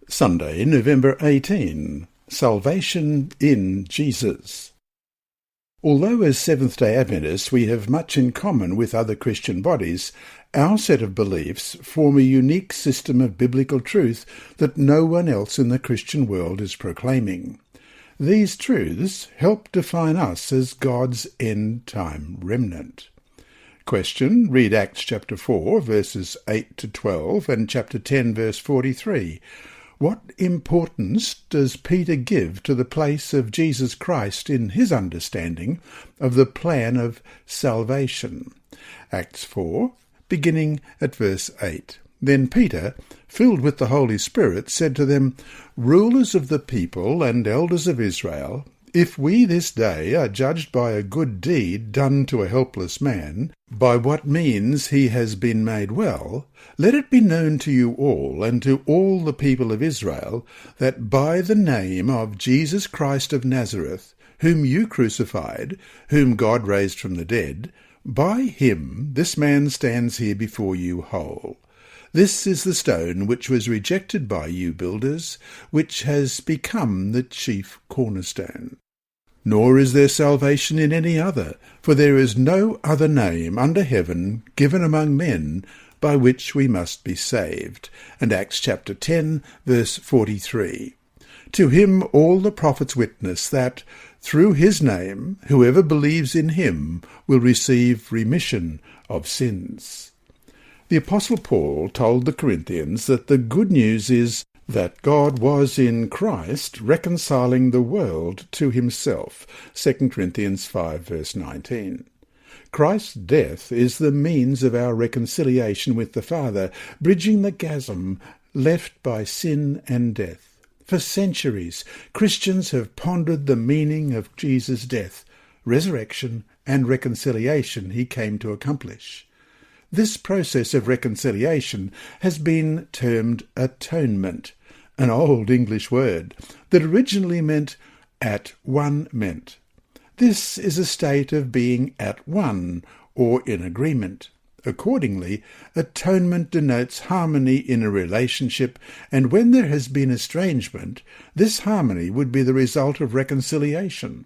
Sunday, November 18. Salvation in Jesus. Although as Seventh-day Adventists we have much in common with other Christian bodies, our set of beliefs form a unique system of biblical truth that no one else in the Christian world is proclaiming. These truths help define us as God's end-time remnant. Question. Read Acts chapter 4, verses 8 to 12 and chapter 10, verse 43. What importance does Peter give to the place of Jesus Christ in his understanding of the plan of salvation? Acts 4, beginning at verse 8. Then Peter, filled with the Holy Spirit, said to them, "Rulers of the people and elders of Israel, if we this day are judged by a good deed done to a helpless man, by what means he has been made well, let it be known to you all and to all the people of Israel, that by the name of Jesus Christ of Nazareth, whom you crucified, whom God raised from the dead, by him this man stands here before you whole. This is the stone which was rejected by you builders, which has become the chief cornerstone. Nor is there salvation in any other, for there is no other name under heaven given among men by which we must be saved." And Acts chapter 10, verse 43. To him all the prophets witness that, through his name, whoever believes in him will receive remission of sins. The Apostle Paul told the Corinthians that the good news is that God was in Christ reconciling the world to himself. 2 Corinthians 5, verse 19. Christ's death is the means of our reconciliation with the Father, bridging the chasm left by sin and death. For centuries, Christians have pondered the meaning of Jesus' death, resurrection, and reconciliation he came to accomplish. This process of reconciliation has been termed atonement, an old English word that originally meant at one meant. This is a state of being at one or in agreement. Accordingly, atonement denotes harmony in a relationship, and when there has been estrangement, this harmony would be the result of reconciliation.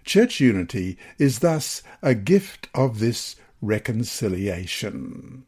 Church unity is thus a gift of this reconciliation.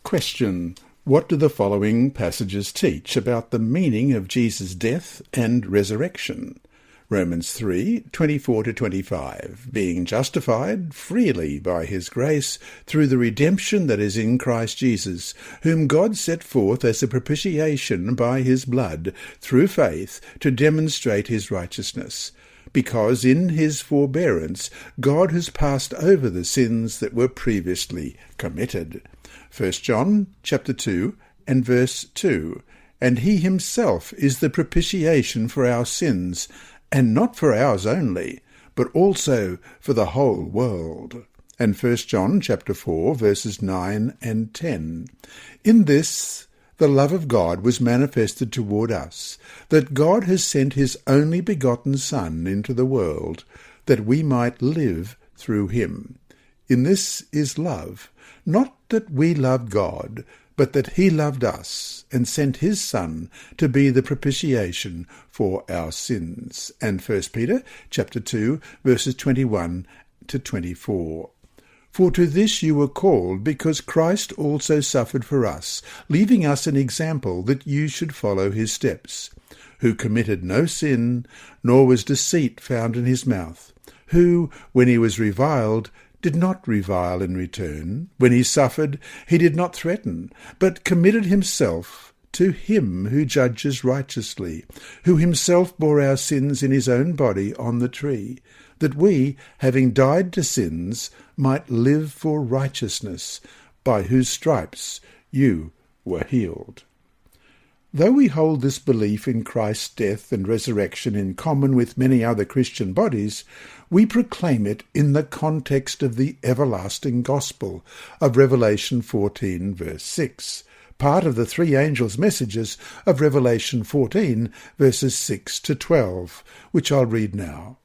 Question. What do the following passages teach about the meaning of Jesus' death and resurrection? Romans 3, 24-25, being justified freely by his grace through the redemption that is in Christ Jesus, whom God set forth as a propitiation by his blood, through faith, to demonstrate his righteousness. Because in his forbearance God has passed over the sins that were previously committed. 1 John chapter 2 and verse 2. And he himself is the propitiation for our sins, and not for ours only, but also for the whole world. And 1 John chapter 4 verses 9 and 10. In this the love of God was manifested toward us, that God has sent his only begotten Son into the world, that we might live through him. In this is love, not that we loved God, but that he loved us, and sent his Son to be the propitiation for our sins. And 1 Peter chapter 2, verses 21-24. For to this you were called, because Christ also suffered for us, leaving us an example that you should follow his steps, who committed no sin, nor was deceit found in his mouth, who, when he was reviled, did not revile in return. When he suffered, he did not threaten, but committed himself to him who judges righteously, who himself bore our sins in his own body on the tree, that we, having died to sins, might live for righteousness, by whose stripes you were healed. Though we hold this belief in Christ's death and resurrection in common with many other Christian bodies, we proclaim it in the context of the everlasting gospel of Revelation 14, verse 6, part of the three angels' messages of Revelation 14, verses 6-12, which I'll read now.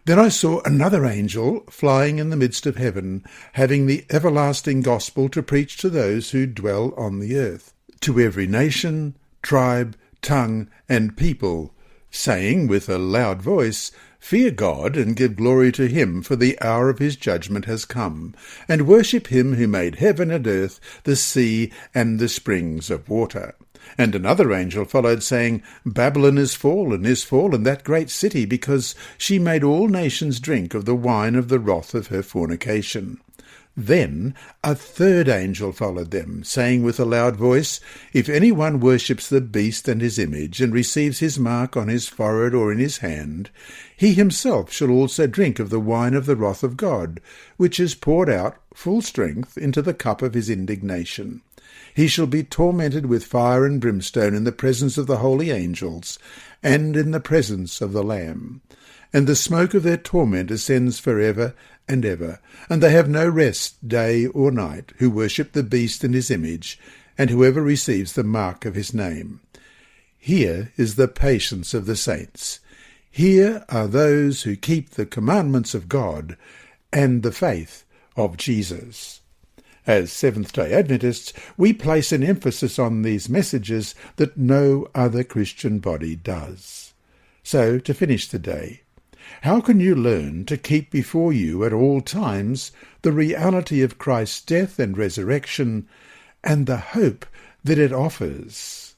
Then I saw another angel flying in the midst of heaven, having the everlasting gospel to preach to those who dwell on the earth, to every nation, tribe, tongue, and people, saying with a loud voice, Fear God, and give glory to him, for the hour of his judgment has come, and worship him who made heaven and earth, the sea, and the springs of water. And another angel followed, saying, Babylon is fallen, that great city, because she made all nations drink of the wine of the wrath of her fornication. Then a third angel followed them, saying with a loud voice, If anyone worships the beast and his image, and receives his mark on his forehead or in his hand, he himself shall also drink of the wine of the wrath of God, which is poured out full strength into the cup of his indignation. He shall be tormented with fire and brimstone in the presence of the holy angels, and in the presence of the Lamb. And the smoke of their torment ascends for ever and ever, and they have no rest day or night, who worship the beast and his image, and whoever receives the mark of his name. Here is the patience of the saints. Here are those who keep the commandments of God and the faith of Jesus. As Seventh-day Adventists, we place an emphasis on these messages that no other Christian body does. So, to finish the day, how can you learn to keep before you at all times the reality of Christ's death and resurrection and the hope that it offers?